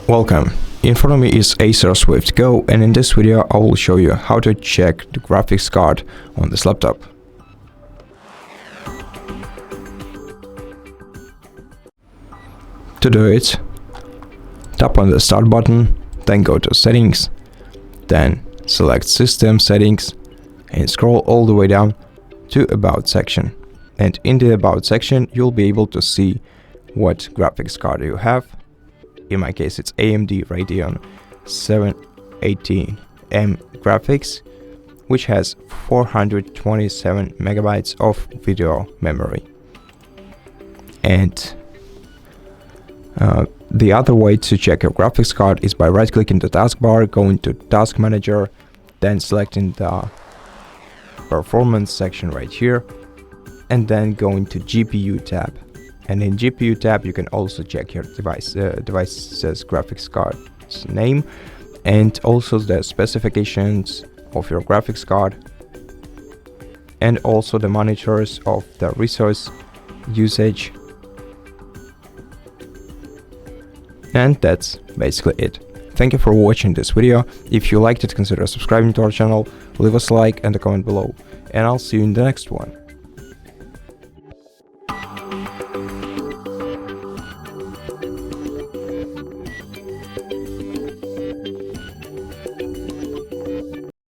Welcome. In front of me is ACER Swift Go, and in this video I will show you how to check the graphics card on this laptop. To do it, tap on the Start button, then go to Settings, then select System Settings and scroll all the way down to About section. And in the About section you'll be able to see what graphics card you have. In my case it's AMD Radeon 780M graphics, which has 427 megabytes of video memory. And the other way to check your graphics card is by right-clicking the taskbar, going to Task Manager, then selecting the Performance section right here, and then going to GPU tab. And in GPU tab you can also check your device's graphics card's name and also the specifications of your graphics card, and also the monitors of the resource usage. And that's basically it. Thank you for watching this video. If you liked it, consider subscribing to our channel, leave us a like and a comment below, and I'll see you in the next one.